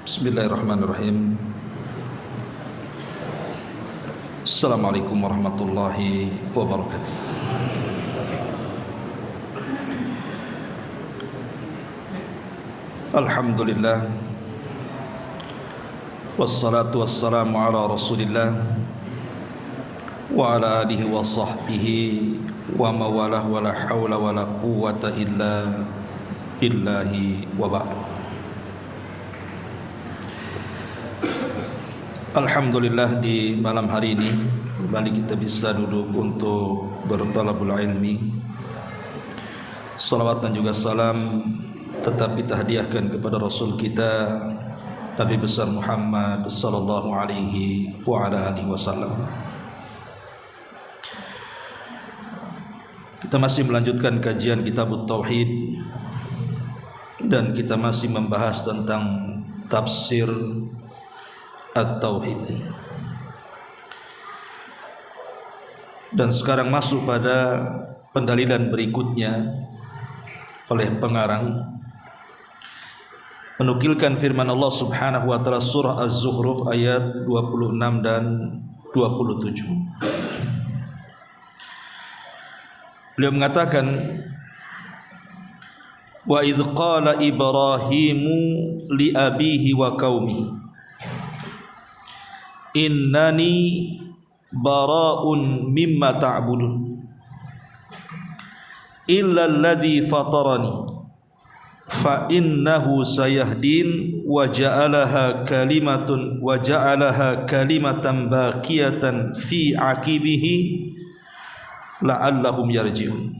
Bismillahirrahmanirrahim. Assalamualaikum warahmatullahi wabarakatuh. Alhamdulillah, wassalatu wassalamu ala rasulillah wa ala alihi wa sahbihi wa mawalah wa la hawla wa la quwwata illa billahi wa ba'd. Alhamdulillah, di malam hari ini kembali kita bisa duduk untuk bertalabul ilmi. Salawat dan juga salam tetap kita hadiahkan kepada Rasul kita Nabi besar Muhammad sallallahu alaihi wa ala alihi wasallam. Kita masih melanjutkan kajian kitab Tauhid dan kita masih membahas tentang tafsir At-Tauhid. Dan sekarang masuk pada pendalilan berikutnya oleh pengarang, menukilkan firman Allah Subhanahu wa taala surah Az-Zukhruf ayat 26 dan 27. Beliau mengatakan, wa idz qala Ibrahimu li abihi wa qaumi innani bara'un mimma ta'budun illa alladhi fatarani fa innahu sayahdin wa ja'alaha kalimatan baqiyatan fi aqibihi la'allahum yarji'un.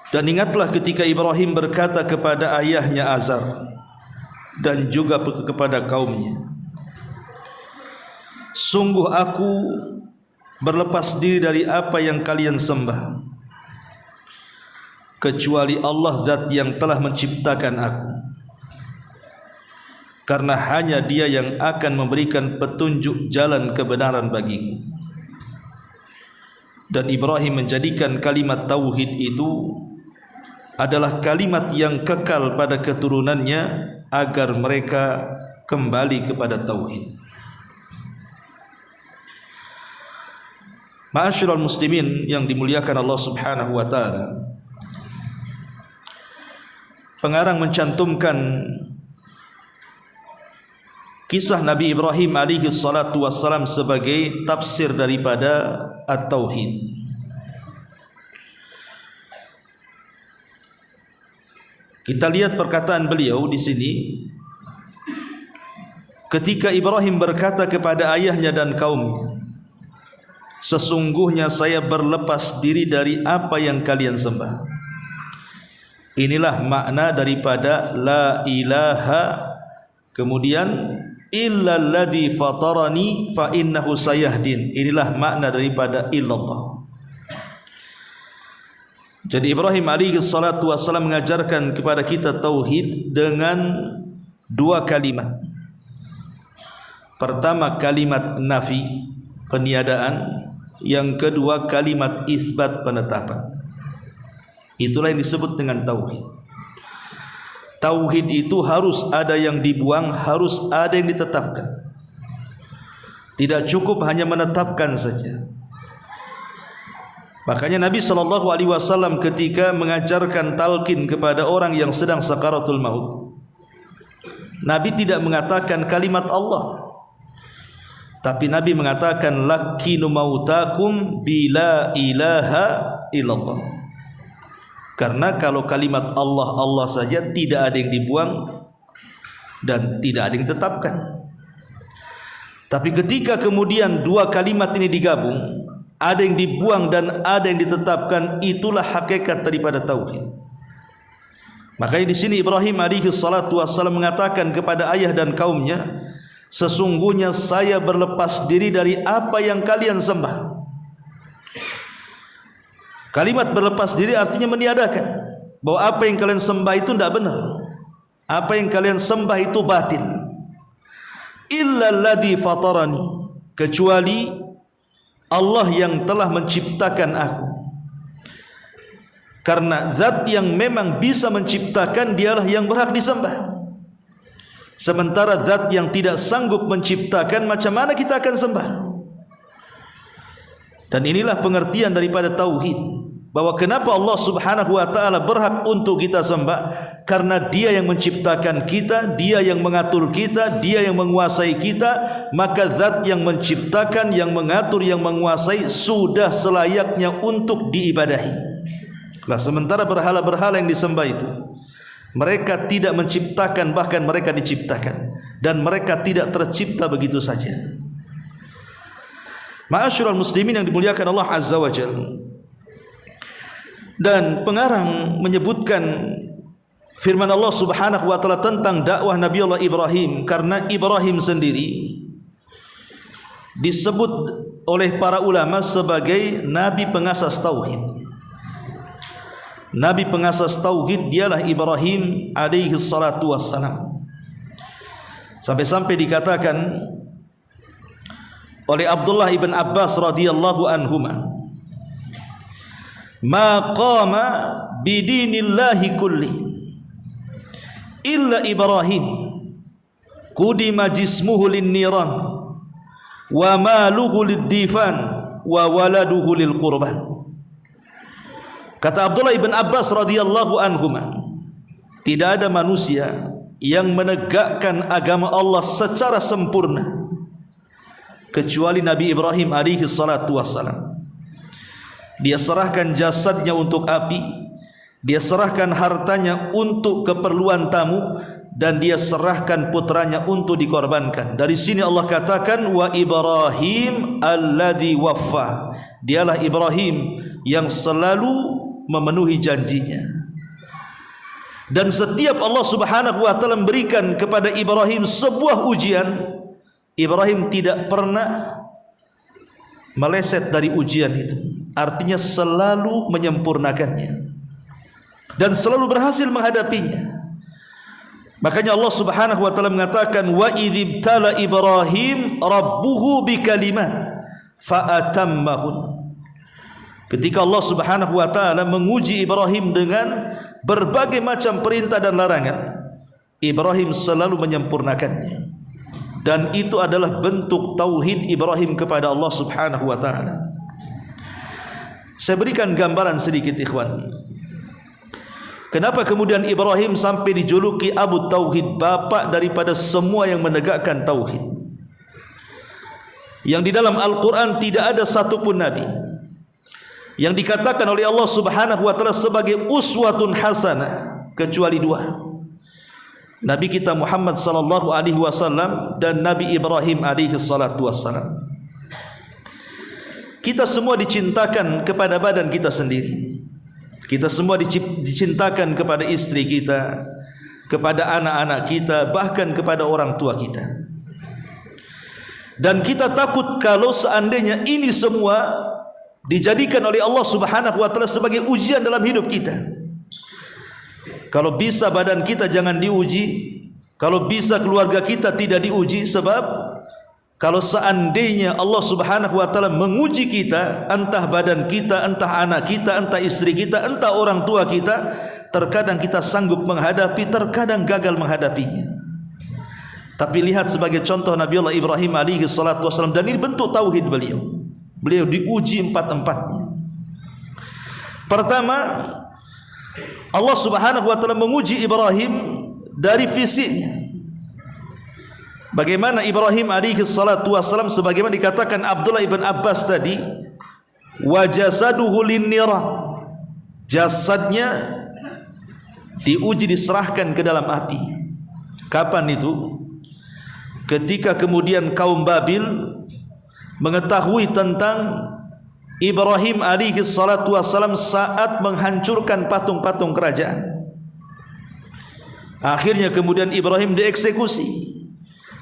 Dan ingatlah ketika Ibrahim berkata kepada ayahnya Azar dan juga kepada kaumnya, sungguh aku berlepas diri dari apa yang kalian sembah, kecuali Allah zat yang telah menciptakan aku, karena hanya Dia yang akan memberikan petunjuk jalan kebenaran bagiku. Dan Ibrahim menjadikan kalimat tauhid itu adalah kalimat yang kekal pada keturunannya agar mereka kembali kepada tauhid. Ma'asyiral muslimin yang dimuliakan Allah Subhanahu wa taala, pengarang mencantumkan kisah Nabi Ibrahim alaihi salatu wassalam sebagai tafsir daripada At-Tauhid. Kita lihat perkataan beliau di sini ketika Ibrahim berkata kepada ayahnya dan kaumnya, sesungguhnya saya berlepas diri dari apa yang kalian sembah. Inilah makna daripada la ilaha, kemudian illalladzi fatarani fa innahu sayahdin. Inilah makna daripada illallah. Jadi Ibrahim alaihi salatu wassalam mengajarkan kepada kita tauhid dengan dua kalimat. Pertama kalimat nafi, peniadaan. Yang kedua kalimat isbat, penetapan. Itulah yang disebut dengan tauhid. Tauhid itu harus ada yang dibuang, harus ada yang ditetapkan. Tidak cukup hanya menetapkan saja. Makanya Nabi SAW ketika mengajarkan talqin kepada orang yang sedang sakaratul maut, Nabi tidak mengatakan kalimat Allah, tapi Nabi mengatakan lakinu mautakum bila ilaha illallah. Karena kalau kalimat Allah, Allah saja, tidak ada yang dibuang dan tidak ada yang ditetapkan. Tapi ketika kemudian dua kalimat ini digabung, ada yang dibuang dan ada yang ditetapkan, itulah hakikat daripada tauhid. Makanya di sini Ibrahim alaihi salatu wassalam mengatakan kepada ayah dan kaumnya, sesungguhnya saya berlepas diri dari apa yang kalian sembah. Kalimat berlepas diri artinya meniadakan bahwa apa yang kalian sembah itu tidak benar, apa yang kalian sembah itu batil. Illalladzi fatarani, kecuali Allah yang telah menciptakan aku. Karena zat yang memang bisa menciptakan dialah yang berhak disembah. Sementara zat yang tidak sanggup menciptakan, macam mana kita akan sembah? Dan inilah pengertian daripada tauhid, bahwa kenapa Allah Subhanahu wa taala berhak untuk kita sembah, karena Dia yang menciptakan kita, Dia yang mengatur kita, Dia yang menguasai kita. Maka zat yang menciptakan, yang mengatur, yang menguasai sudah selayaknya untuk diibadahi. Lah, sementara berhala-berhala yang disembah itu, mereka tidak menciptakan, bahkan mereka diciptakan, dan mereka tidak tercipta begitu saja. Ma'asyiral muslimin yang dimuliakan Allah Azza wa Jalla. Dan pengarang menyebutkan firman Allah Subhanahu wa taala tentang dakwah Nabi Allah Ibrahim, karena Ibrahim sendiri disebut oleh para ulama sebagai nabi pengasas tauhid. Nabi pengasas tauhid dialah Ibrahim alaihi salatu wassalam. Sampai-sampai dikatakan oleh Abdullah ibn Abbas radhiyallahu anhuma, ma qama bidinillahi kulli illa Ibrahim qudima jismuhu lin-niran wa maluhu lid-difan wa waladuhu lil-qurban. Kata Abdullah ibn Abbas radhiyallahu anhuma, tidak ada manusia yang menegakkan agama Allah secara sempurna kecuali Nabi Ibrahim alaihi salatu wassalam. Dia serahkan jasadnya untuk api, dia serahkan hartanya untuk keperluan tamu, dan dia serahkan putranya untuk dikorbankan. Dari sini Allah katakan wa Ibrahim alladzi waffa. Dialah Ibrahim yang selalu memenuhi janjinya. Dan setiap Allah Subhanahu wa taala memberikan kepada Ibrahim sebuah ujian, Ibrahim tidak pernah meleset dari ujian itu. Artinya selalu menyempurnakannya dan selalu berhasil menghadapinya. Makanya Allah Subhanahu wa taala mengatakan wa idzibtala Ibrahim rabbuhu bikalimat fa'atammahun. Ketika Allah Subhanahu wa taala menguji Ibrahim dengan berbagai macam perintah dan larangan, Ibrahim selalu menyempurnakannya. Dan itu adalah bentuk tauhid Ibrahim kepada Allah Subhanahu wa taala. Saya berikan gambaran sedikit ikhwan. Kenapa kemudian Ibrahim sampai dijuluki Abu Tauhid, bapak daripada semua yang menegakkan tauhid? Yang di dalam Al-Quran tidak ada satupun nabi yang dikatakan oleh Allah Subhanahu wa taala sebagai uswatun hasanah kecuali dua. Nabi kita Muhammad sallallahu alaihi wasallam dan Nabi Ibrahim alaihi salatu wassalam. Kita semua dicintakan kepada badan kita sendiri. Kita semua dicintakan kepada istri kita, kepada anak-anak kita, bahkan kepada orang tua kita. Dan kita takut kalau seandainya ini semua dijadikan oleh Allah Subhanahu wa taala sebagai ujian dalam hidup kita. Kalau bisa badan kita jangan diuji, kalau bisa keluarga kita tidak diuji, sebab kalau seandainya Allah Subhanahu wa taala menguji kita, entah badan kita, entah anak kita, entah istri kita, entah orang tua kita, terkadang kita sanggup menghadapi, terkadang gagal menghadapinya. Tapi lihat sebagai contoh Nabi Allah Ibrahim alaihi salatu wasallam, dan ini bentuk tauhid beliau. Beliau diuji empat-empatnya. Pertama, Allah Subhanahu wa taala menguji Ibrahim dari fisiknya. Bagaimana Ibrahim alaihi salatu wasallam, sebagaimana dikatakan Abdullah ibn Abbas tadi, wa jasaduhu lin-niran. Jasadnya diuji, diserahkan ke dalam api. Kapan itu? Ketika kemudian kaum Babil mengetahui tentang Ibrahim alaihi salatu wassalam saat menghancurkan patung-patung kerajaan. Akhirnya kemudian Ibrahim dieksekusi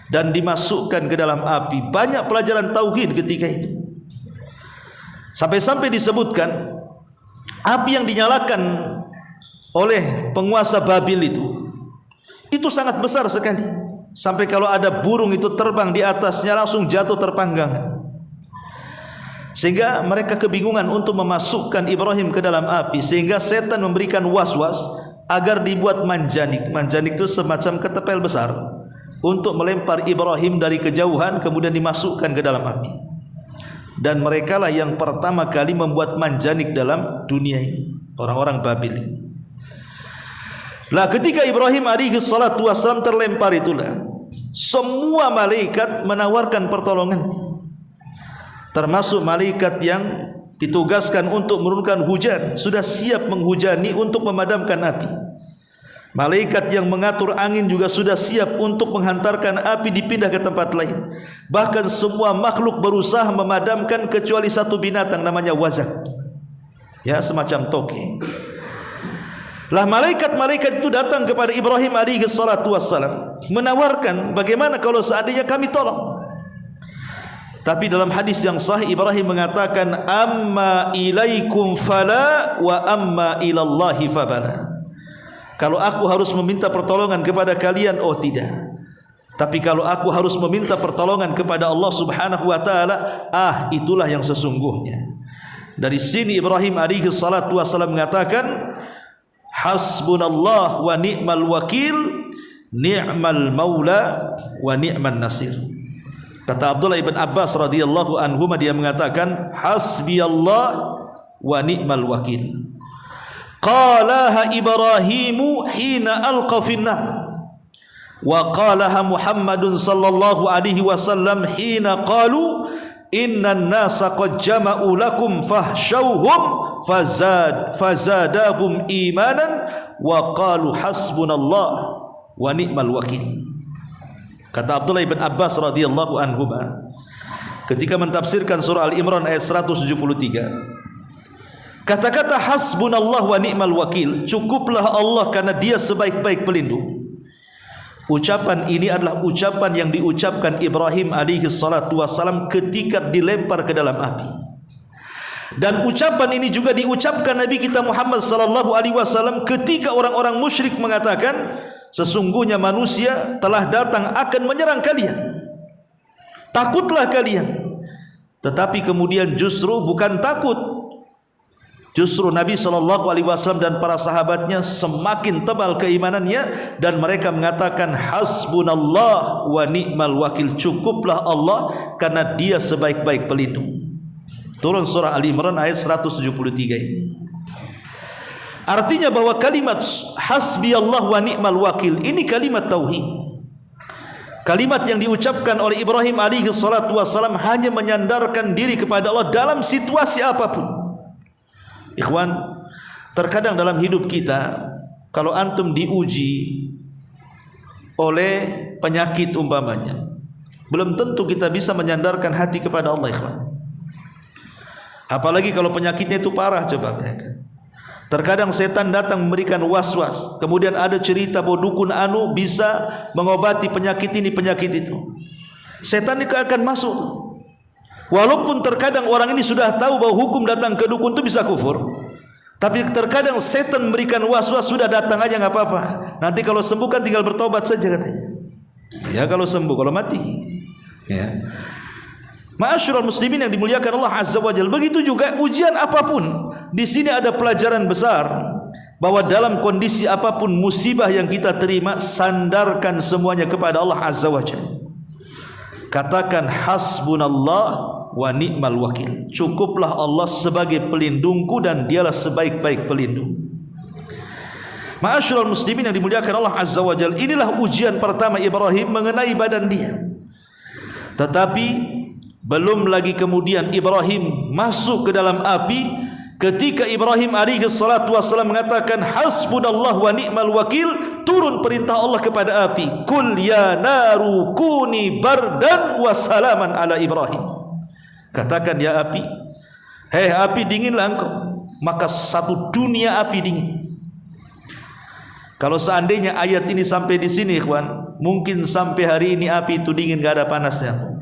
dan dimasukkan ke dalam api. Banyak pelajaran tauhid ketika itu. Sampai-sampai disebutkan api yang dinyalakan oleh penguasa Babil itu sangat besar sekali. Sampai kalau ada burung itu terbang di atasnya langsung jatuh terpanggang. Sehingga mereka kebingungan untuk memasukkan Ibrahim ke dalam api, sehingga setan memberikan was-was agar dibuat manjanik. Manjanik itu semacam ketepel besar untuk melempar Ibrahim dari kejauhan kemudian dimasukkan ke dalam api. Dan merekalah yang pertama kali membuat manjanik dalam dunia ini, orang-orang Babil ini. Lah ketika Ibrahim alaihi salatu wassalam terlempar itulah semua malaikat menawarkan pertolongan, termasuk malaikat yang ditugaskan untuk menurunkan hujan sudah siap menghujani untuk memadamkan api. Malaikat yang mengatur angin juga sudah siap untuk menghantarkan api dipindah ke tempat lain. Bahkan semua makhluk berusaha memadamkan kecuali satu binatang namanya wazak, ya, semacam toke. Lah malaikat-malaikat itu datang kepada Ibrahim alaihi salatu wassalam menawarkan, bagaimana kalau seandainya kami tolong. Tapi dalam hadis yang sahih Ibrahim mengatakan, amma ilaikum fala wa amma ilallahi fabala. Kalau aku harus meminta pertolongan kepada kalian, oh tidak. Tapi kalau aku harus meminta pertolongan kepada Allah subhanahu wa ta'ala, itulah yang sesungguhnya. Dari sini Ibrahim alaihi salatu wassalam mengatakan, hasbunallah wa ni'mal wakil, ni'mal maula wa ni'man nasir. Kata Abdullah ibn Abbas radhiyallahu anhuma, dia mengatakan hasbiyallah wa ni'mal wakil. Qalaha Ibrahimu hina alqa finnar, wa qalaha Muhammadun sallallahu alaihi wasallam hina qalu innan nasa qad jama'u lakum fahshawhum fazadahum imanan wa qalu hasbunallah wa ni'mal wakil. Kata Abdullah ibn Abbas radhiyallahu anhu ketika mentafsirkan surah Al-Imran ayat 173, kata-kata hasbunallah wa ni'mal wakil, cukuplah Allah karena dia sebaik-baik pelindung. Ucapan ini adalah ucapan yang diucapkan Ibrahim alaihi salatu wassalam ketika dilempar ke dalam api. Dan ucapan ini juga diucapkan Nabi kita Muhammad sallallahu alaihi wasallam ketika orang-orang musyrik mengatakan, sesungguhnya manusia telah datang akan menyerang kalian, takutlah kalian. Tetapi kemudian justru bukan takut, justru Nabi sallallahu alaihi wasallam dan para sahabatnya semakin tebal keimanannya, dan mereka mengatakan hasbunallah wa ni'mal wakil, cukuplah Allah karena dia sebaik-baik pelindung. Turun surah Al-Imran ayat 173 ini. Artinya bahwa kalimat hasbiyallah wa ni'mal wakil ini kalimat tauhid. Kalimat yang diucapkan oleh Ibrahim alaihi salatu wassalam hanya menyandarkan diri kepada Allah dalam situasi apapun. Ikhwan, terkadang dalam hidup kita, kalau antum diuji oleh penyakit umpamanya, belum tentu kita bisa menyandarkan hati kepada Allah, ikhwan. Apalagi kalau penyakitnya itu parah, coba bayangkan. Terkadang setan datang memberikan was-was, kemudian ada cerita bahwa dukun anu bisa mengobati penyakit ini, penyakit itu. Setan itu akan masuk. Walaupun terkadang orang ini sudah tahu bahwa hukum datang ke dukun itu bisa kufur, tapi terkadang setan memberikan was-was, sudah datang aja nggak apa-apa. Nanti kalau sembuh kan tinggal bertobat saja katanya. Ya kalau sembuh, kalau mati. Ya. Ma'asyiral muslimin yang dimuliakan Allah Azza wa Jalla, begitu juga ujian apapun. Di sini ada pelajaran besar bahwa dalam kondisi apapun musibah yang kita terima, sandarkan semuanya kepada Allah Azza wa Jalla. Katakan hasbunallah wa ni'mal wakil, cukuplah Allah sebagai pelindungku dan dialah sebaik-baik pelindung. Ma'asyiral muslimin yang dimuliakan Allah Azza wa Jalla, inilah ujian pertama Ibrahim mengenai badan dia. Tetapi belum lagi kemudian Ibrahim masuk ke dalam api, ketika Ibrahim alaihi salatu wassalam mengatakan hasbunallah wa ni'mal wakil, turun perintah Allah kepada api, kul ya naru kuni bardan wa salaman ala Ibrahim. Katakan ya api, hei api, dinginlah engkau. Maka satu dunia api dingin. Kalau seandainya ayat ini sampai di sini, ikhwan, mungkin sampai hari ini api itu dingin, gak ada panasnya.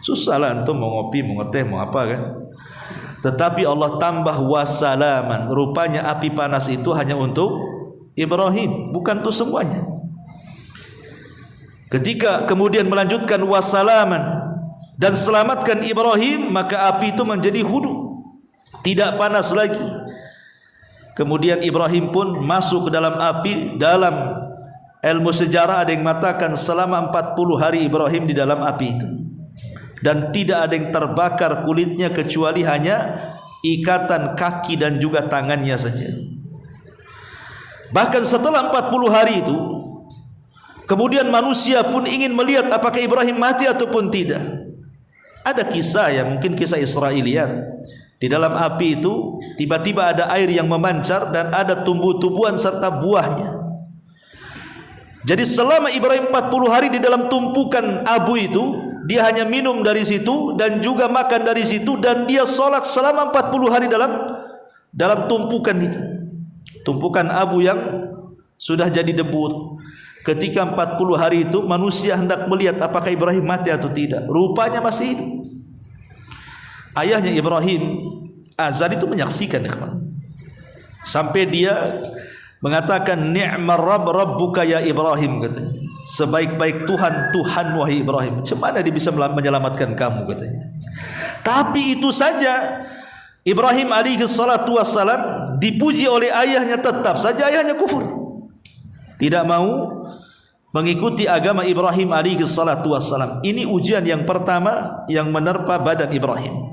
Susah lah antum mau ngopi, mau ngeteh, mau apa kan. Tetapi Allah tambah wasalaman, rupanya api panas itu hanya untuk Ibrahim, bukan untuk semuanya. Ketika kemudian melanjutkan wasalaman, dan selamatkan Ibrahim, maka api itu menjadi hudu, tidak panas lagi. Kemudian Ibrahim pun masuk ke dalam api. Dalam ilmu sejarah ada yang mengatakan selama 40 hari Ibrahim di dalam api itu, dan tidak ada yang terbakar kulitnya kecuali hanya ikatan kaki dan juga tangannya saja. Bahkan setelah 40 hari itu, kemudian manusia pun ingin melihat apakah Ibrahim mati ataupun tidak. Ada kisah ya, mungkin kisah Israiliyat. Di dalam api itu tiba-tiba ada air yang memancar dan ada tumbuh-tumbuhan serta buahnya. Jadi selama Ibrahim 40 hari di dalam tumpukan abu itu, dia hanya minum dari situ dan juga makan dari situ, dan dia sholat selama 40 hari dalam tumpukan itu. Tumpukan abu yang sudah jadi debu. Ketika 40 hari itu manusia hendak melihat apakah Ibrahim mati atau tidak. Rupanya masih hidup. Ayahnya Ibrahim, Azar, itu menyaksikan, sampai dia mengatakan, ni'mar rabb rabbuka ya Ibrahim, katanya. Sebaik-baik Tuhan, Tuhan wahai Ibrahim. Macam mana dia bisa menyelamatkan kamu, katanya. Tapi itu saja, Ibrahim alaihi salatu wassalam dipuji oleh ayahnya, tetap saja ayahnya kufur, tidak mau mengikuti agama Ibrahim alaihi salatu wassalam. Ini ujian yang pertama yang menerpa badan Ibrahim.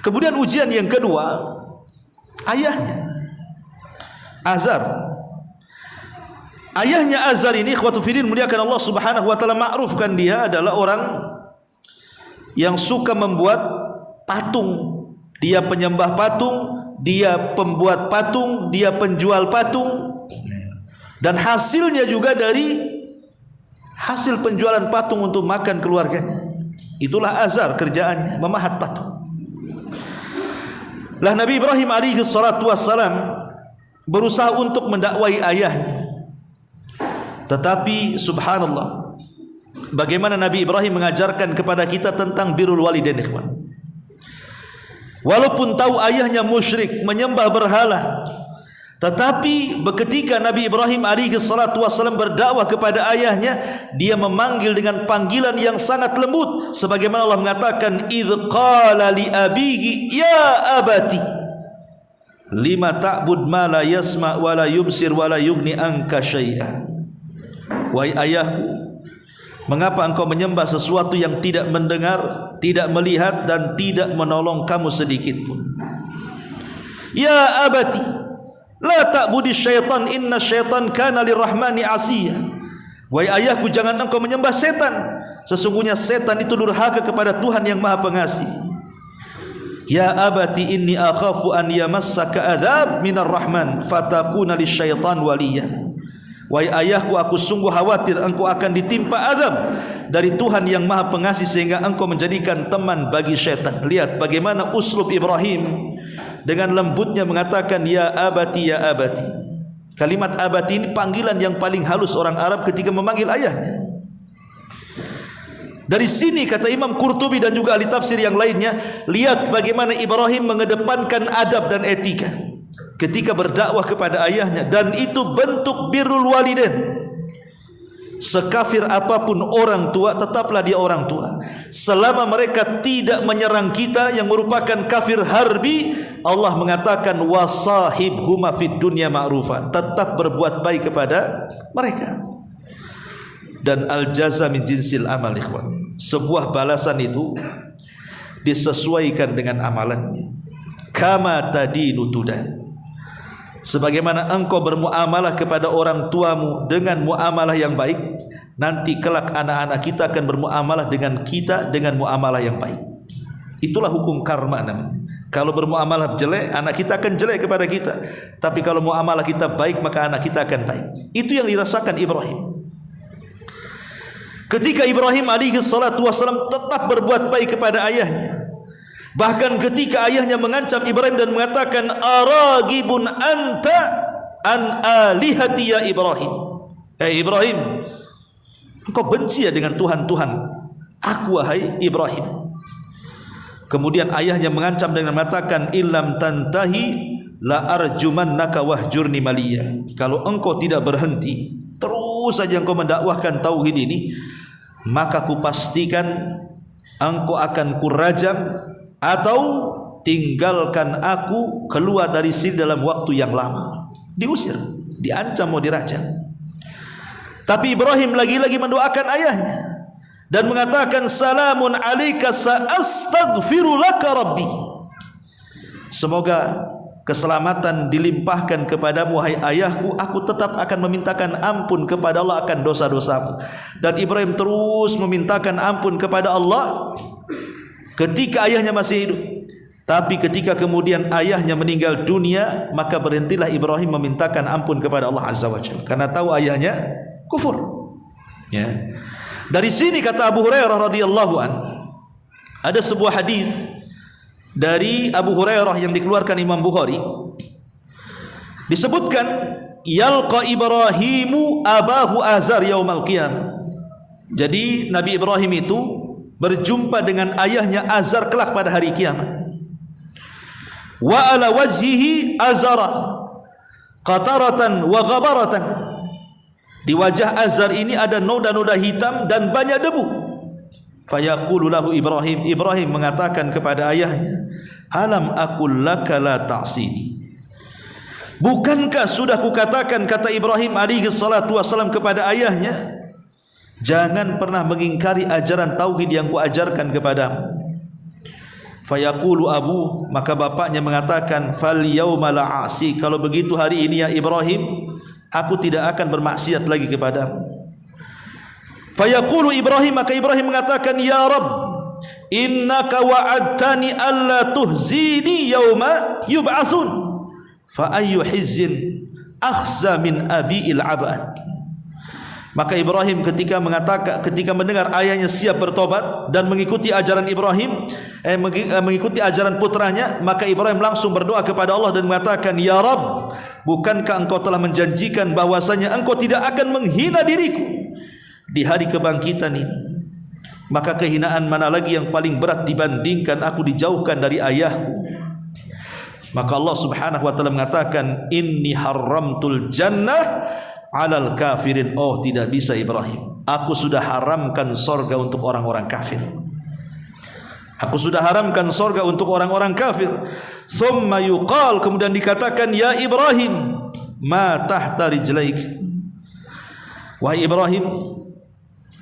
Kemudian ujian yang kedua, ayahnya Azar. Ayahnya Azar ini, ikhwatu fiddin, muliakan Allah subhanahu wa ta'ala, ma'rufkan dia adalah orang yang suka membuat patung. Dia penyembah patung, dia pembuat patung, dia penjual patung, dan hasilnya juga dari hasil penjualan patung untuk makan keluarganya. Itulah Azar, kerjaannya memahat patung. Lah Nabi Ibrahim alaihi salatu wassalam berusaha untuk mendakwai ayahnya, tetapi subhanallah, bagaimana Nabi Ibrahim mengajarkan kepada kita tentang birrul walidain, ikhwan. Walaupun tahu ayahnya musyrik, menyembah berhala, tetapi ketika Nabi Ibrahim alaihi salatu wassalam berdakwah kepada ayahnya, dia memanggil dengan panggilan yang sangat lembut, sebagaimana Allah mengatakan, idz qala li abihi ya abati lima ta'bud ma la yasma wa la yubsir wa la yughni anka syai'a. Wahai ayahku, mengapa engkau menyembah sesuatu yang tidak mendengar, tidak melihat, dan tidak menolong kamu sedikit pun? Ya abati la ta'budi syaitan, inna syaitan kana lirrahmani asiya. Wahai ayahku, jangan engkau menyembah setan, sesungguhnya setan itu durhaka kepada Tuhan yang Maha Pengasih. Ya abati inni akhafu an yamassaka adzab minar rahman fatakuna lisyaitan waliya. Wahai ayahku, aku sungguh khawatir engkau akan ditimpa azab dari Tuhan yang Maha Pengasih sehingga engkau menjadikan teman bagi syaitan. Lihat bagaimana uslub Ibrahim dengan lembutnya mengatakan ya abati, ya abati. Kalimat abati ini panggilan yang paling halus orang Arab ketika memanggil ayahnya. Dari sini kata Imam Qurtubi dan juga ahli tafsir yang lainnya, lihat bagaimana Ibrahim mengedepankan adab dan etika ketika berdakwah kepada ayahnya, dan itu bentuk birrul walidain. Sekafir apapun orang tua, tetaplah dia orang tua. Selama mereka tidak menyerang kita yang merupakan kafir harbi, Allah mengatakan wasahibhuma fid dunya ma'rufa, tetap berbuat baik kepada mereka. Dan al-jaza min jinsil amal, ikhwan. Sebuah balasan itu disesuaikan dengan amalannya. Kama tadinu tudan. Sebagaimana engkau bermuamalah kepada orang tuamu dengan muamalah yang baik, nanti kelak anak-anak kita akan bermuamalah dengan kita dengan muamalah yang baik. Itulah hukum karma namanya. Kalau bermuamalah jelek, anak kita akan jelek kepada kita. Tapi kalau muamalah kita baik, maka anak kita akan baik. Itu yang dirasakan Ibrahim. Ketika Ibrahim alaihi salatu wassalam tetap berbuat baik kepada ayahnya, bahkan ketika ayahnya mengancam Ibrahim dan mengatakan aragibun anta an alihati ya Ibrahim, Ibrahim, engkau benci ya dengan Tuhan-Tuhan aku wahai Ibrahim. Kemudian ayahnya mengancam dengan mengatakan illam tantahi la arjumannaka wahjurni maliya. Kalau engkau tidak berhenti, terus saja engkau mendakwahkan tauhid ini, maka ku pastikan engkau akan kurajam, atau tinggalkan aku keluar dari sini dalam waktu yang lama. Diusir, diancam mau dirajam. Tapi Ibrahim lagi-lagi mendoakan ayahnya dan mengatakan, salamun alaika sa'astaghfiru laka rabbi. Semoga keselamatan dilimpahkan kepadamu wahai ayahku, aku tetap akan memintakan ampun kepada Allah akan dosa-dosamu. Dan Ibrahim terus memintakan ampun kepada Allah ketika ayahnya masih hidup. Tapi ketika kemudian ayahnya meninggal dunia, maka berhentilah Ibrahim memintakan ampun kepada Allah Azza wa Jalla, karena tahu ayahnya kufur. Ya. Dari sini kata Abu Hurairah radhiyallahu an, ada sebuah hadis dari Abu Hurairah yang dikeluarkan Imam Bukhari, disebutkan yalqa Ibrahimu abahu Azar yaumal qiyamah. Jadi Nabi Ibrahim itu berjumpa dengan ayahnya Azar kelak pada hari kiamat. Wa ala wajhihi azara qataratan wa ghabaratan. Di wajah Azar ini ada noda-noda hitam dan banyak debu. Fayaqulu lahu Ibrahim, Ibrahim mengatakan kepada ayahnya, alam aqul laka la ta'sini. Bukankah sudah kukatakan, kata Ibrahim alaihi salatu wasalam kepada ayahnya, jangan pernah mengingkari ajaran tauhid yang kuajarkan kepadamu. Fayaqulu abu, maka bapaknya mengatakan, fal yauma la'asi, kalau begitu hari ini ya Ibrahim, aku tidak akan bermaksiat lagi kepadamu. Fayaqulu Ibrahim, maka Ibrahim mengatakan, ya Rabb, innaka wa'adtani alla tuhzini yauma yub'atsun, fa ayyu hizzin akhza min abi'il abad. Maka Ibrahim ketika mendengar ayahnya siap bertobat dan mengikuti ajaran Ibrahim, mengikuti ajaran putranya, maka Ibrahim langsung berdoa kepada Allah dan mengatakan, ya Rabb, bukankah engkau telah menjanjikan bahwasanya engkau tidak akan menghina diriku di hari kebangkitan ini? Maka kehinaan mana lagi yang paling berat dibandingkan aku dijauhkan dari ayahku? Maka Allah Subhanahu wa taala mengatakan, inni haramtul jannah alal kafirin. Oh, tidak bisa Ibrahim, aku sudah haramkan sorga untuk orang-orang kafir. Aku sudah haramkan sorga untuk orang-orang kafir. Thumma yuqal, kemudian dikatakan, ya Ibrahim, ma tahta rijlaik. Wahai Ibrahim,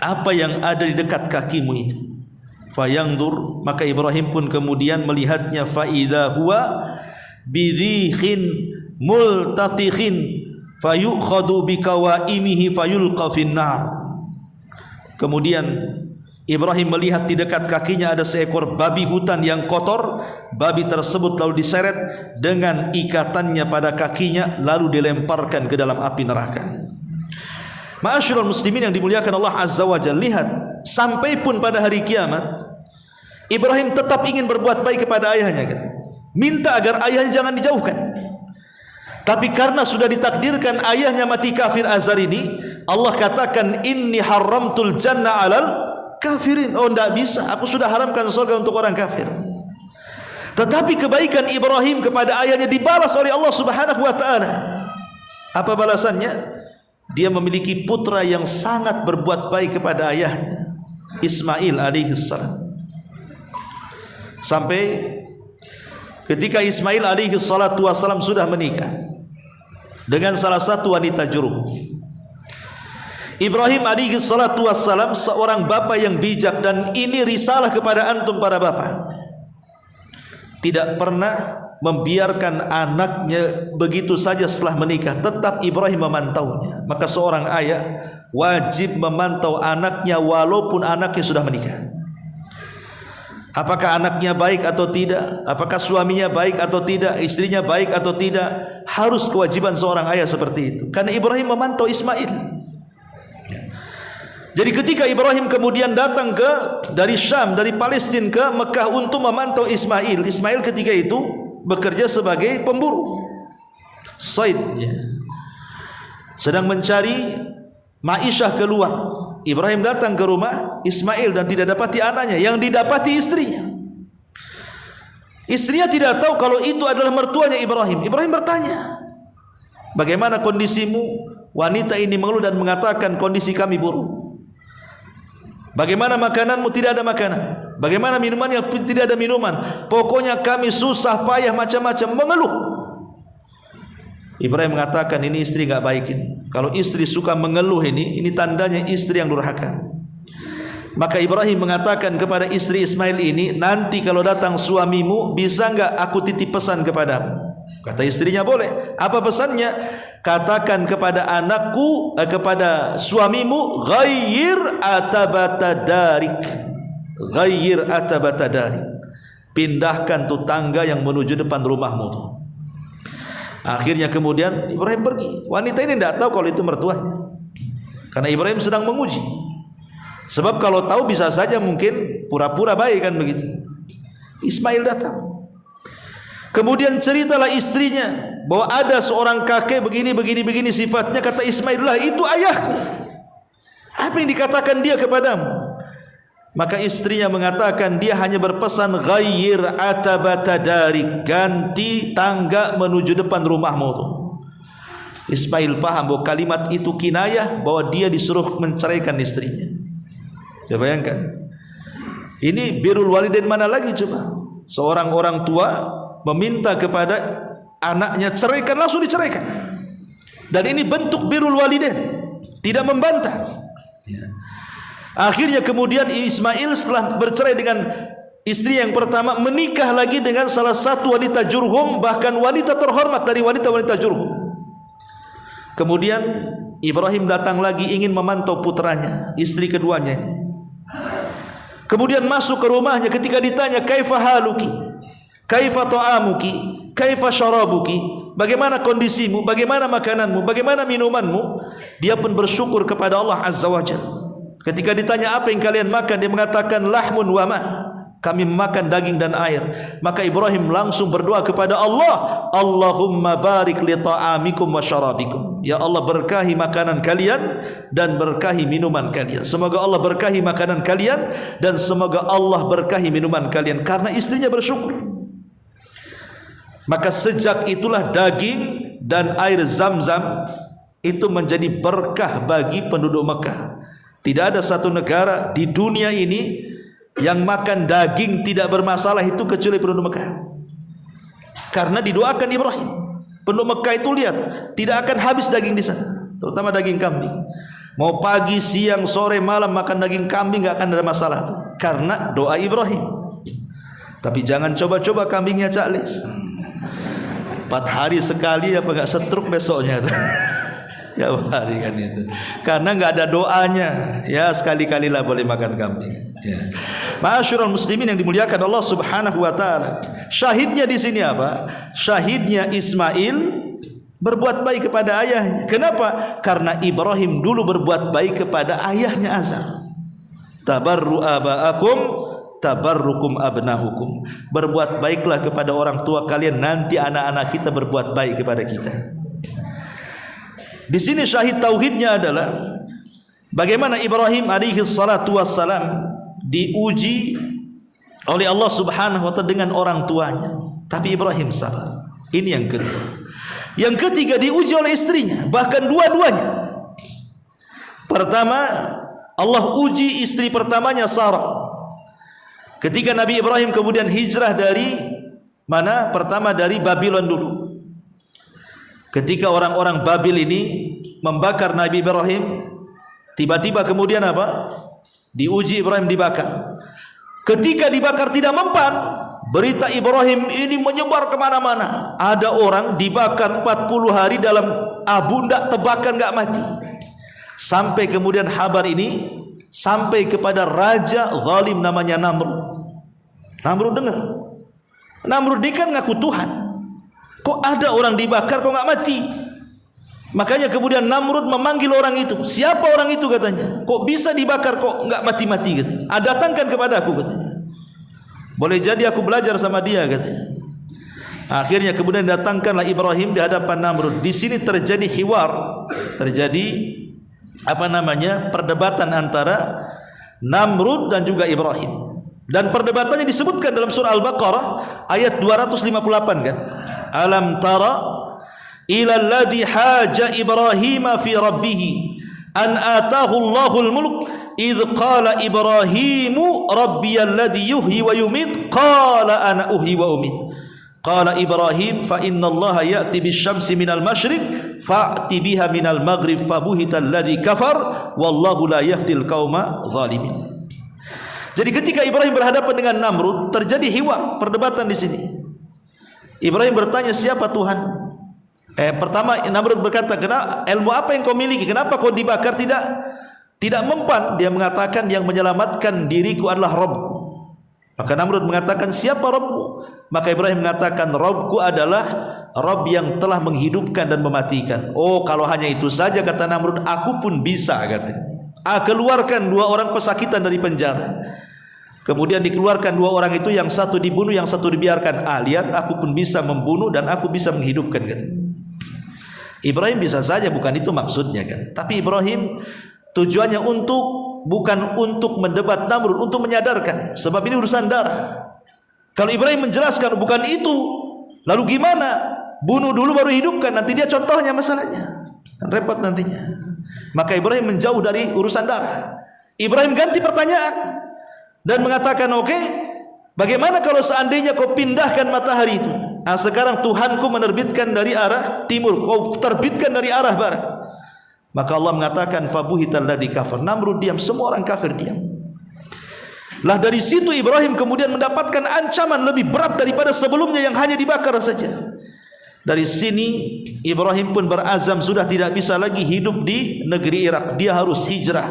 apa yang ada di dekat kakimu itu? Fayangdur, maka Ibrahim pun kemudian melihatnya, fa idza huwa bidhihin multatikhin fayukhadu bikawaimihi fayulqa finnar. Kemudian Ibrahim melihat di dekat kakinya ada seekor babi hutan yang kotor. Babi tersebut lalu diseret dengan ikatannya pada kakinya, lalu dilemparkan ke dalam api neraka. Ma'asyiral muslimin yang dimuliakan Allah Azza wa Jalla, lihat, sampai pun pada hari kiamat Ibrahim tetap ingin berbuat baik kepada ayahnya, kan? Minta agar ayahnya jangan dijauhkan. Tapi karena sudah ditakdirkan ayahnya mati kafir Azar ini, Allah katakan, inni haramtul jannah alal kafirin. Oh, tidak bisa, aku sudah haramkan surga untuk orang kafir. Tetapi kebaikan Ibrahim kepada ayahnya dibalas oleh Allah Subhanahu wa taala. Apa balasannya? Dia memiliki putra yang sangat berbuat baik kepada ayahnya, Ismail alaihissalam. Sampai ketika Ismail alaihi salatu wasalam sudah menikah dengan salah satu wanita Jurhum, Ibrahim alaihi salatu wasalam seorang bapa yang bijak, dan ini risalah kepada antum para bapa, tidak pernah membiarkan anaknya begitu saja setelah menikah, tetap Ibrahim memantaunya. Maka seorang ayah wajib memantau anaknya walaupun anaknya sudah menikah. Apakah anaknya baik atau tidak, apakah suaminya baik atau tidak, istrinya baik atau tidak, harus kewajiban seorang ayah seperti itu. Karena Ibrahim memantau Ismail. Jadi ketika Ibrahim kemudian datang dari Syam, dari Palestina ke Mekah untuk memantau Ismail, Ismail ketika itu bekerja sebagai pemburu, Said, sedang mencari ma'isyah keluar. Ibrahim datang ke rumah Ismail dan tidak dapati anaknya, yang didapati istrinya. Istrinya tidak tahu kalau itu adalah mertuanya Ibrahim. Ibrahim bertanya, bagaimana kondisimu? Wanita ini mengeluh dan mengatakan, kondisi kami buruk. Bagaimana makananmu? Tidak ada makanan. Bagaimana minumannya? Tidak ada minuman. Pokoknya kami susah payah macam-macam, mengeluh. Ibrahim mengatakan, ini istri enggak baik ini. Kalau istri suka mengeluh ini tandanya istri yang durhaka. Maka Ibrahim mengatakan kepada istri Ismail ini, nanti kalau datang suamimu, bisa enggak aku titip pesan kepadamu? Kata istrinya, boleh. Apa pesannya? Katakan kepada anakku, kepada suamimu, ghayyir atabata darik. Ghayyir atabata darik. Pindahkan tu tangga yang menuju depan rumahmu tu. Akhirnya kemudian Ibrahim pergi. Wanita ini tidak tahu kalau itu mertuanya, karena Ibrahim sedang menguji. Sebab kalau tahu bisa saja mungkin pura-pura baik kan begitu. Ismail datang. Kemudian ceritalah istrinya bahwa ada seorang kakek begini sifatnya. Kata Ismail, lah itu ayahku. Apa yang dikatakan dia kepadamu? Maka istrinya mengatakan, dia hanya berpesan, ghayyir atabata darik, ganti tangga menuju depan rumahmu tu. Ismail paham bahwa kalimat itu kinayah bahwa dia disuruh menceraikan istrinya. Coba bayangkan, ini birrul walidain mana lagi coba? Seorang orang tua meminta kepada anaknya ceraikan, langsung diceraikan. Dan ini bentuk birrul walidain, tidak membantah. Akhirnya kemudian Ismail setelah bercerai dengan istri yang pertama, menikah lagi dengan salah satu wanita Jurhum, bahkan wanita terhormat dari wanita-wanita Jurhum. Kemudian Ibrahim datang lagi ingin memantau putranya, istri keduanya ini. Kemudian masuk ke rumahnya, ketika ditanya, kaifa haluki, kaifa ta'amuki, kaifa syarabuki, bagaimana kondisimu, bagaimana makananmu, bagaimana minumanmu, dia pun bersyukur kepada Allah Azza wa Jalla. Ketika ditanya apa yang kalian makan, dia mengatakan lahmun wa ma, kami makan daging dan air. Maka Ibrahim langsung berdoa kepada Allah, Allahumma barik li ta'amikum wa syarabikum. Ya Allah, berkahi makanan kalian dan berkahi minuman kalian. Semoga Allah berkahi makanan kalian dan semoga Allah berkahi minuman kalian. Karena istrinya bersyukur. Maka sejak itulah daging dan air Zam-Zam itu menjadi berkah bagi penduduk Mekah. Tidak ada satu negara di dunia ini yang makan daging tidak bermasalah itu kecuali penduduk Mekah. Karena didoakan Ibrahim. Penduduk Mekah itu lihat, tidak akan habis daging di sana, terutama daging kambing. Mau pagi, siang, sore, malam makan daging kambing enggak akan ada masalah tuh. Karena doa Ibrahim. Tapi jangan coba-coba kambingnya Cak Les. 4 hari sekali apa enggak setruk besoknya tuh. Ya hari kan itu, karena nggak ada doanya. Ya sekali-kalilah boleh makan kambing. Ya. Ma'asyiral muslimin yang dimuliakan Allah Subhanahu wa taala. Syahidnya di sini apa? Syahidnya Ismail berbuat baik kepada ayahnya. Kenapa? Karena Ibrahim dulu berbuat baik kepada ayahnya Azar. Tabarru aba'akum tabarrukum abna'ukum. Berbuat baiklah kepada orang tua kalian, nanti anak-anak kita berbuat baik kepada kita. Di sini syahid tauhidnya adalah bagaimana Ibrahim alaihi salatu wassalam diuji oleh Allah Subhanahu wa taala dengan orang tuanya, tapi Ibrahim sabar. Ini yang kedua. Yang ketiga diuji oleh istrinya, bahkan dua-duanya. Pertama, Allah uji istri pertamanya Sarah. Ketika Nabi Ibrahim kemudian hijrah dari mana? Pertama dari Babylon dulu. Ketika orang-orang Babil ini membakar Nabi Ibrahim, tiba-tiba kemudian apa? Diuji Ibrahim dibakar. Ketika dibakar tidak mempan, berita Ibrahim ini menyebar kemana-mana. Ada orang dibakar 40 hari dalam abu, tidak tebakan, tidak mati. Sampai kemudian kabar ini sampai kepada raja zalim namanya Namrud. Namrud dengar. Namrud dia kan ngaku Tuhan. Kok ada orang dibakar kok nggak mati? Makanya kemudian Namrud memanggil orang itu. Siapa orang itu katanya? Kok bisa dibakar kok nggak mati-mati katanya? Datangkan kepada aku katanya. Boleh jadi aku belajar sama dia katanya. Akhirnya kemudian datangkanlah Ibrahim di hadapan Namrud. Di sini terjadi hiwar, terjadi apa namanya? Perdebatan antara Namrud dan juga Ibrahim. Dan perdebatannya disebutkan dalam surah Al-Baqarah ayat 258 kan. Alam tara ila alladhi haja Ibrahim fi rabbih an atahu Allahul mulk idz qala Ibrahimu rabbiyalladzi yuhyi wa yumit qala ana uhyi wa umit. Qala Ibrahim fa inna Allah ya'ti bisyamsi minal masyriq fa'ti biha minal maghrib fabuhita alladzi kafar wallahu la yahdil qauma zalimin. Jadi ketika Ibrahim berhadapan dengan Namrud, terjadi hiwar, perdebatan di sini. Ibrahim bertanya, siapa Tuhan? Pertama Namrud berkata, kenapa, ilmu apa yang kau miliki? Kenapa kau dibakar? Tidak mempan. Dia mengatakan, yang menyelamatkan diriku adalah Rabbku. Maka Namrud mengatakan, siapa Rabbku? Maka Ibrahim mengatakan, Rabbku adalah Rabb yang telah menghidupkan dan mematikan. Oh, kalau hanya itu saja, kata Namrud, aku pun bisa, katanya. Keluarkan 2 orang pesakitan dari penjara. Kemudian dikeluarkan 2 orang itu, yang satu dibunuh, yang satu dibiarkan. Lihat, aku pun bisa membunuh dan aku bisa menghidupkan, katanya. Ibrahim bisa saja, bukan itu maksudnya kan. Tapi Ibrahim tujuannya bukan untuk mendebat Namrud, untuk menyadarkan. Sebab ini urusan darah. Kalau Ibrahim menjelaskan bukan itu, lalu gimana? Bunuh dulu baru hidupkan, nanti dia contohnya masalahnya. Dan repot nantinya. Maka Ibrahim menjauh dari urusan darah. Ibrahim ganti pertanyaan dan mengatakan, oke, bagaimana kalau seandainya kau pindahkan matahari itu? Sekarang Tuhanku menerbitkan dari arah timur, kau terbitkan dari arah barat. Maka Allah mengatakan, fabuhital ladzi kafar. Namrud diam, semua orang kafir diam. Lah dari situ Ibrahim kemudian mendapatkan ancaman lebih berat daripada sebelumnya yang hanya dibakar saja. Dari sini Ibrahim pun berazam sudah tidak bisa lagi hidup di negeri Irak, dia harus hijrah.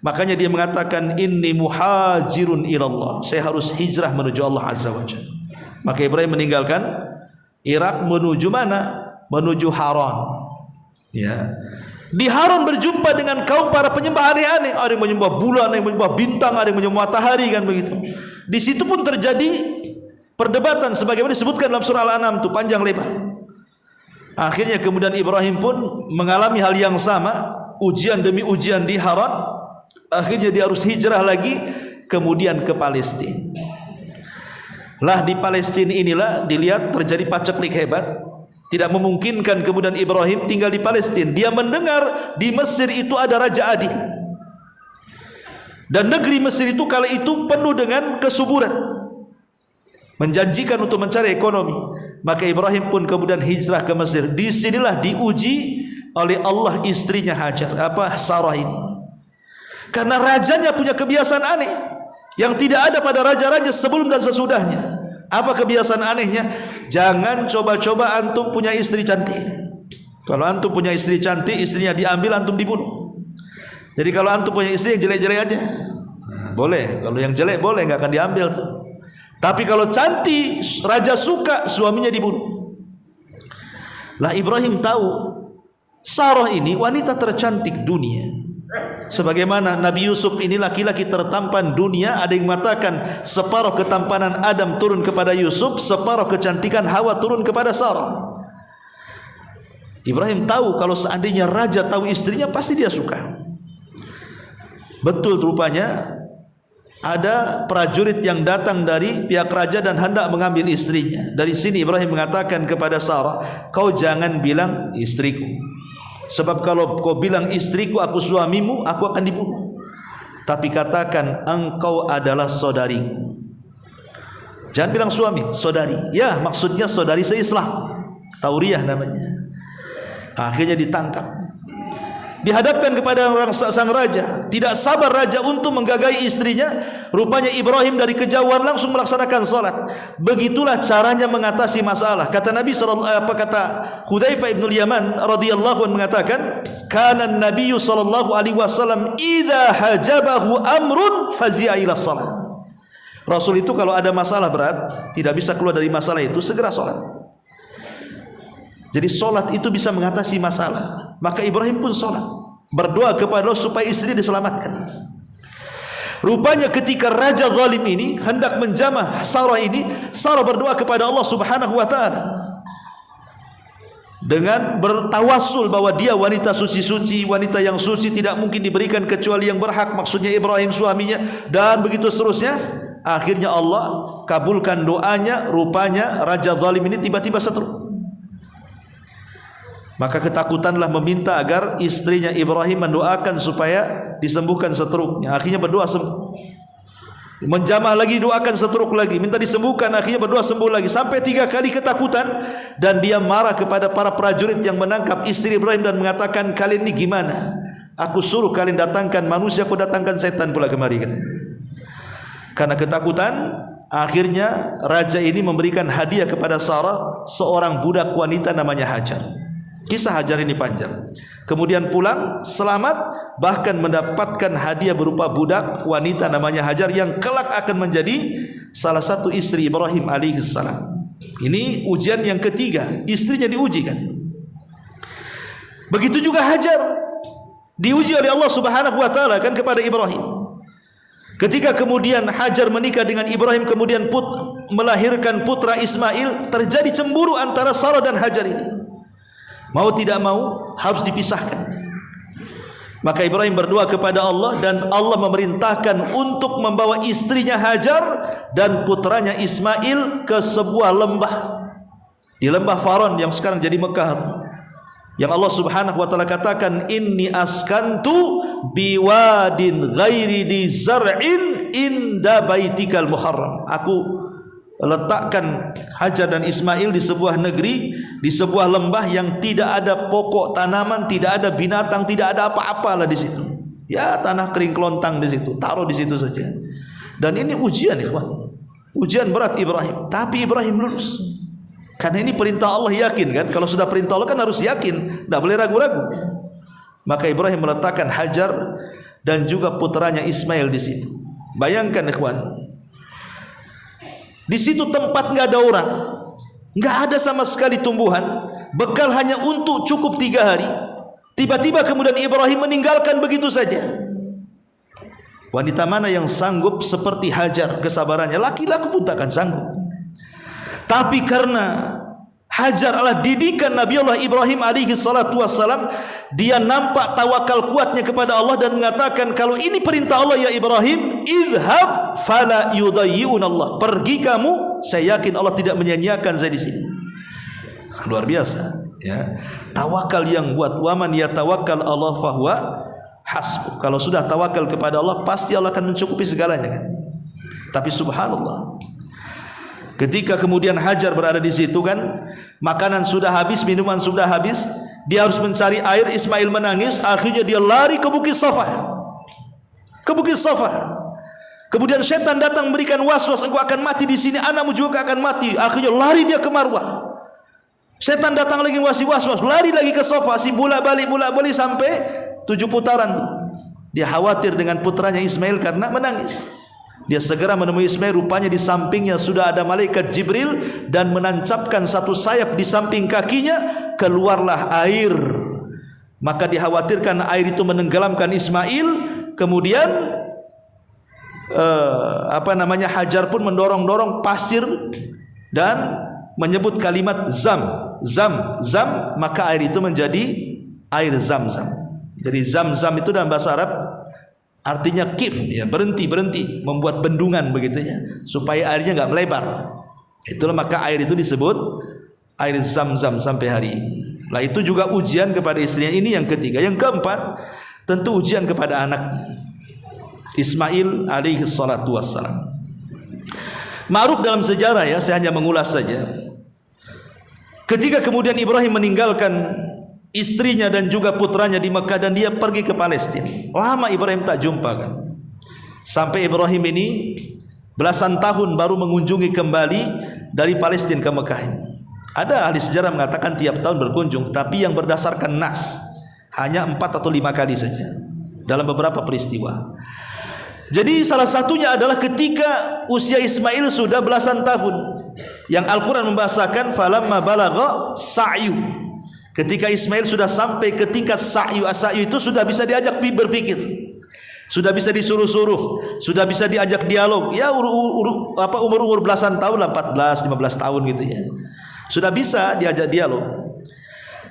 Makanya dia mengatakan, inni muhajirun ilallah, saya harus hijrah menuju Allah Azza wa Jalla. Maka Ibrahim meninggalkan Irak menuju mana? Menuju Haran. Ya. Di Haran berjumpa dengan kaum para penyembah aneh-aneh. Ada yang menyembah bulan, ada yang menyembah bintang, ada yang menyembah matahari, kan begitu. Di situ pun terjadi perdebatan sebagaimana disebutkan dalam surah Al-An'am itu, panjang lebar. Akhirnya kemudian Ibrahim pun mengalami hal yang sama, ujian demi ujian di Haran. Akhirnya dia harus hijrah lagi kemudian ke Palestina. Lah di Palestina inilah dilihat terjadi paceklik hebat. Tidak memungkinkan kemudian Ibrahim tinggal di Palestina. Dia mendengar di Mesir itu ada Raja Adil. Dan negeri Mesir itu kala itu penuh dengan kesuburan, menjanjikan untuk mencari ekonomi. Maka Ibrahim pun kemudian hijrah ke Mesir. Di sinilah diuji oleh Allah istrinya Hajar, Sarah ini. Karena rajanya punya kebiasaan aneh yang tidak ada pada raja-raja sebelum dan sesudahnya. Apa kebiasaan anehnya? Jangan coba-coba antum punya istri cantik. Kalau antum punya istri cantik, istrinya diambil, antum dibunuh. Jadi kalau antum punya istri yang jelek-jelek aja, boleh. Kalau yang jelek boleh, nggak akan diambil tuh. Tapi kalau cantik, raja suka, suaminya dibunuh. Lah Ibrahim tahu Sarah ini wanita tercantik dunia. Sebagaimana Nabi Yusuf ini laki-laki tertampan dunia. Ada yang mengatakan separuh ketampanan Adam turun kepada Yusuf, separuh kecantikan Hawa turun kepada Sarah. Ibrahim tahu kalau seandainya raja tahu istrinya, pasti dia suka. Betul, rupanya ada prajurit yang datang dari pihak raja dan hendak mengambil istrinya. Dari sini Ibrahim mengatakan kepada Sarah, kau jangan bilang istriku, sebab kalau kau bilang istriku, aku suamimu, aku akan dibunuh. Tapi katakan engkau adalah saudariku. Jangan bilang suami, saudari. Ya, maksudnya saudari se-Islam, Tauriyah namanya. Akhirnya ditangkap, dihadapkan kepada sang raja. Tidak sabar raja untuk menggagahi istrinya. Rupanya Ibrahim dari kejauhan langsung melaksanakan salat. Begitulah caranya mengatasi masalah. Kata Nabi kata Hudzaifah ibn Yaman radhiyallahu anhu mengatakan, kana Nabi sallallahu alaihi wasallam idza hajabahu amrun fazi'a ila salat. Rasul itu kalau ada masalah berat, tidak bisa keluar dari masalah itu, segera salat. Jadi solat itu bisa mengatasi masalah. Maka Ibrahim pun solat, berdoa kepada Allah supaya istri diselamatkan. Rupanya ketika raja zalim ini hendak menjamah Sarah ini, Sarah berdoa kepada Allah Subhanahu wa taala dengan bertawassul bahwa dia wanita suci-suci, wanita yang suci tidak mungkin diberikan kecuali yang berhak, maksudnya Ibrahim suaminya, dan begitu seterusnya. Akhirnya Allah kabulkan doanya. Rupanya raja zalim ini tiba-tiba setruk. Maka ketakutanlah meminta agar istrinya Ibrahim mendoakan supaya disembuhkan stroke-nya. Akhirnya berdoa sembuh. Menjamah lagi, doakan stroke lagi, minta disembuhkan, akhirnya berdoa sembuh lagi. Sampai 3 kali ketakutan, dan dia marah kepada para prajurit yang menangkap istri Ibrahim dan mengatakan, kalian ini gimana? Aku suruh kalian datangkan manusia, aku datangkan setan pula kemari, katanya. Karena ketakutan, akhirnya raja ini memberikan hadiah kepada Sarah seorang budak wanita namanya Hajar. Kisah Hajar ini panjang. Kemudian pulang selamat, bahkan mendapatkan hadiah berupa budak wanita namanya Hajar yang kelak akan menjadi salah satu istri Ibrahim alaihissalam. Ini ujian yang ketiga, istrinya diuji kan. Begitu juga Hajar diuji oleh Allah Subhanahu wa taala kan kepada Ibrahim. Ketika kemudian Hajar menikah dengan Ibrahim, kemudian melahirkan putra Ismail, terjadi cemburu antara Sarah dan Hajar ini. Mau tidak mau harus dipisahkan. Maka Ibrahim berdoa kepada Allah, dan Allah memerintahkan untuk membawa istrinya Hajar dan putranya Ismail ke sebuah lembah, di lembah Faran yang sekarang jadi Mekah. Yang Allah Subhanahu wa taala katakan, inni askantu biwadin ghairi di zar'in inda baitikal muharram. Aku letakkan Hajar dan Ismail di sebuah negeri, di sebuah lembah yang tidak ada pokok tanaman, tidak ada binatang, tidak ada apa-apa lah di situ. Ya, tanah kering kelontang di situ, taruh di situ saja. Dan ini ujian, ikhwan. Ujian berat Ibrahim, tapi Ibrahim lulus. Karena ini perintah Allah, yakin kan? Kalau sudah perintah Allah kan harus yakin, tidak boleh ragu-ragu. Maka Ibrahim meletakkan Hajar dan juga putranya Ismail di situ. Bayangkan, ikhwan. Di situ tempat nggak ada orang, nggak ada sama sekali tumbuhan, bekal hanya untuk cukup 3 hari. Tiba-tiba kemudian Ibrahim meninggalkan begitu saja. Wanita mana yang sanggup seperti Hajar kesabarannya? Laki-laki pun takkan sanggup. Tapi karena Hajar adalah didikan Nabi Allah Ibrahim alaihi salatu wassalam, dia nampak tawakal kuatnya kepada Allah dan mengatakan, kalau ini perintah Allah ya Ibrahim, idhab fala yudayyi'un Allah. Pergi kamu, saya yakin Allah tidak menyia-nyiakan saya di sini. Luar biasa, ya. Tawakal yang buat waman yatawakkal Allah fahuwa hasbuh. Kalau sudah tawakal kepada Allah, pasti Allah akan mencukupi segalanya kan. Tapi subhanallah, ketika kemudian Hajar berada di situ kan, makanan sudah habis, minuman sudah habis, dia harus mencari air. Ismail menangis, akhirnya dia lari ke Bukit Safa. Ke Bukit Safa. Kemudian setan datang memberikan was-was, engkau akan mati di sini, anakmu juga akan mati. Akhirnya lari dia ke Marwah. Setan datang lagi wasih was-was, lari lagi ke Safa, si bolak-balik sampai 7 putaran. Dia khawatir dengan putranya Ismail karena menangis. Dia segera menemui Ismail, rupanya di sampingnya sudah ada malaikat Jibril dan menancapkan satu sayap di samping kakinya, keluarlah air. Maka dikhawatirkan air itu menenggelamkan Ismail. Kemudian Hajar pun mendorong-dorong pasir dan menyebut kalimat zam, maka air itu menjadi air Zam-Zam. Jadi Zam-Zam itu dalam bahasa Arab artinya kif, ya, berhenti, membuat bendungan begitu ya, supaya airnya nggak melebar. Itulah maka air itu disebut air Zam-Zam sampai hari ini. Lah itu juga ujian kepada istrinya. Ini yang ketiga. Yang keempat, tentu ujian kepada anaknya Ismail alaihi salatu wassalam. Ma'ruf dalam sejarah, ya, saya hanya mengulas saja. Ketika kemudian Ibrahim meninggalkan istrinya dan juga putranya di Mekah dan dia pergi ke Palestina. Lama Ibrahim tak jumpa kan. Sampai Ibrahim ini belasan tahun baru mengunjungi kembali dari Palestina ke Mekah ini. Ada ahli sejarah mengatakan tiap tahun berkunjung, tapi yang berdasarkan nas hanya 4 atau 5 kali saja dalam beberapa peristiwa. Jadi salah satunya adalah ketika usia Ismail sudah belasan tahun, yang Al-Quran membahasakan falamma balagha sa'yu. Ketika Ismail sudah sampai ke tingkat sa'yu, as-sa'yu itu sudah bisa diajak berpikir, sudah bisa disuruh-suruh, sudah bisa diajak dialog. Ya umur belasan tahun lah, 14, 15 tahun gitu ya. Sudah bisa diajak dialog.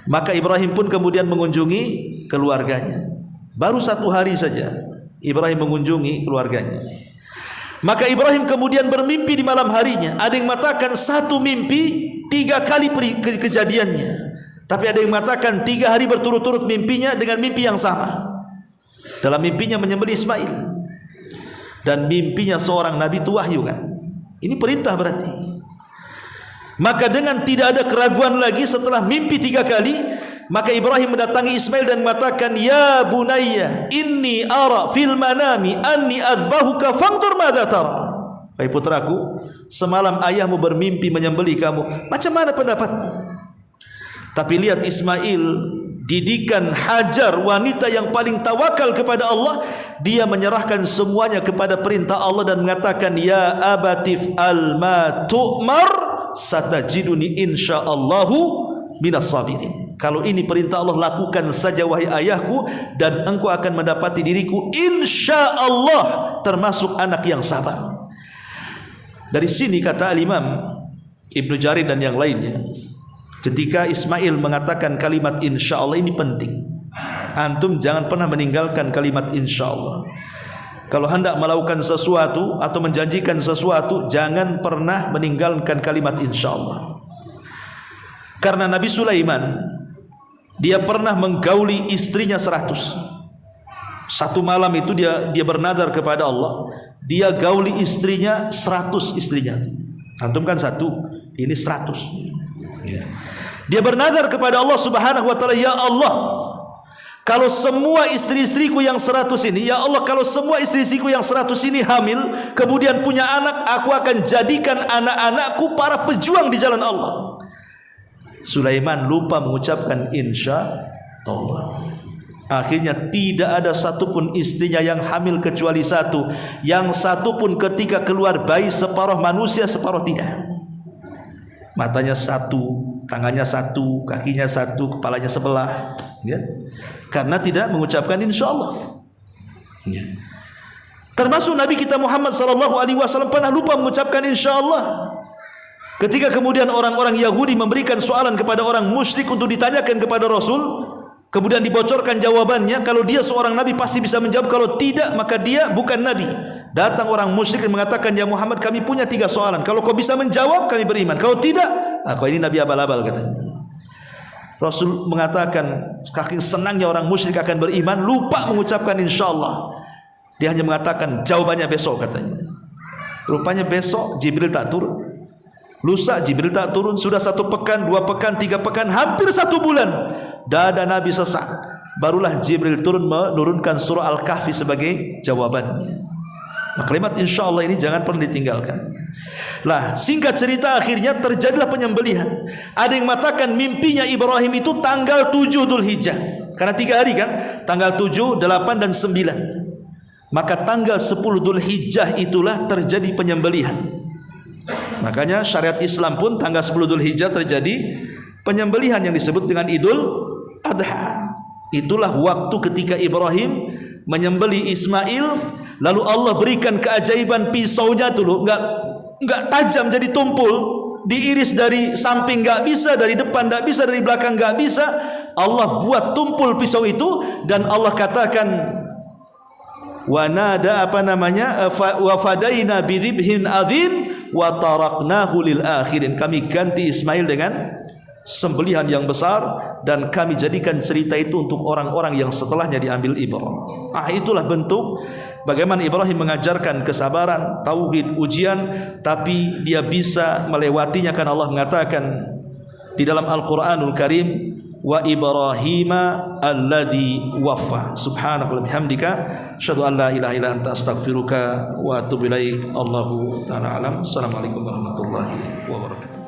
Maka Ibrahim pun kemudian mengunjungi keluarganya. Baru 1 hari saja Ibrahim mengunjungi keluarganya. Maka Ibrahim kemudian bermimpi di malam harinya. Ada yang mengatakan 1 mimpi 3 kali kejadiannya. Tapi ada yang mengatakan 3 hari berturut-turut mimpinya dengan mimpi yang sama. Dalam mimpinya menyembelih Ismail. Dan mimpinya seorang nabi itu wahyu kan. Ini perintah berarti. Maka dengan tidak ada keraguan lagi setelah mimpi 3 kali, maka Ibrahim mendatangi Ismail dan mengatakan, "Ya bunayya, inni ara fil manami anni adbahuka fanzur madza tara." Hai putraku, semalam ayahmu bermimpi menyembelih kamu. Macam mana pendapatmu? Tapi lihat Ismail, didikan Hajar, wanita yang paling tawakal kepada Allah, dia menyerahkan semuanya kepada perintah Allah dan mengatakan, "Ya abatif al-ma tu'mar satajiduni insyaallahu minas sabirin." Kalau ini perintah Allah, lakukan saja wahai ayahku, dan engkau akan mendapati diriku insyaallah termasuk anak yang sabar. Dari sini kata Al-Imam Ibnu Jarir dan yang lainnya, ketika Ismail mengatakan kalimat insyaallah ini penting. Antum jangan pernah meninggalkan kalimat insyaallah. Kalau hendak melakukan sesuatu atau menjanjikan sesuatu, jangan pernah meninggalkan kalimat insyaallah. Karena Nabi Sulaiman, dia pernah menggauli istrinya 100. Satu malam itu dia bernazar kepada Allah, dia gauli istrinya 100 istrinya. Antum kan 1, ini 100. Ya. Dia bernazar kepada Allah Subhanahu wa taala, "Ya Allah, kalau semua istri-istriku yang 100 ini, ya Allah, kalau semua istri-istriku yang 100 ini hamil, kemudian punya anak, aku akan jadikan anak-anakku para pejuang di jalan Allah." Sulaiman lupa mengucapkan insya Allah. Akhirnya tidak ada satupun istrinya yang hamil kecuali 1. Yang 1 pun ketika keluar bayi separuh manusia, separuh tidak. Matanya 1, tangannya 1, kakinya 1, kepalanya sebelah, ya. Karena tidak mengucapkan insyaallah. Ya. Termasuk Nabi kita Muhammad sallallahu alaihi wasallam pernah lupa mengucapkan insyaallah. Ketika kemudian orang-orang Yahudi memberikan soalan kepada orang musyrik untuk ditanyakan kepada Rasul, kemudian dibocorkan jawabannya, kalau dia seorang nabi pasti bisa menjawab, kalau tidak maka dia bukan nabi. Datang orang musyrik dan mengatakan, "Ya Muhammad, kami punya 3 soalan. Kalau kau bisa menjawab, kami beriman. Kalau tidak, kau ini nabi abal-abal," katanya. Rasul mengatakan, saking senangnya orang musyrik akan beriman, lupa mengucapkan insyaallah. Dia hanya mengatakan jawabannya besok, katanya. Rupanya besok Jibril tak turun. Lusa Jibril tak turun. Sudah 1 pekan, 2 pekan, 3 pekan, hampir 1 bulan. Dada Nabi sesak. Barulah Jibril turun menurunkan surah Al-Kahfi sebagai jawabannya. Nah, kalimat insyaallah ini jangan pernah ditinggalkan. Lah, singkat cerita, akhirnya terjadilah penyembelihan. Ada yang mengatakan mimpinya Ibrahim itu tanggal 7 Dzulhijjah. Karena 3 hari kan, tanggal 7, 8 dan 9. Maka tanggal 10 Dzulhijjah itulah terjadi penyembelihan. Makanya syariat Islam pun tanggal 10 Dzulhijjah terjadi penyembelihan yang disebut dengan Idul Adha. Itulah waktu ketika Ibrahim menyembelih Ismail, lalu Allah berikan keajaiban pisaunya dulu enggak tajam jadi tumpul, diiris dari samping enggak bisa, dari depan enggak bisa, dari belakang enggak bisa. Allah buat tumpul pisau itu dan Allah katakan, "Wa nada wa fadaina bidzibhin adzim wa taraknahu lil akhirin." Kami ganti Ismail dengan sembelihan yang besar dan kami jadikan cerita itu untuk orang-orang yang setelahnya diambil ibrah. Itulah bentuk bagaimana Ibrahim mengajarkan kesabaran, tauhid, ujian, tapi dia bisa melewatinya karena Allah mengatakan di dalam Al-Qur'anul Karim, "Wa Ibrahima alladzi waffa." Subhanakallahumma bihamdika asyhadu an la ilaha illa anta astaghfiruka wa atubu ilaik. Allahu ta'ala alam. Assalamualaikum warahmatullahi wabarakatuh.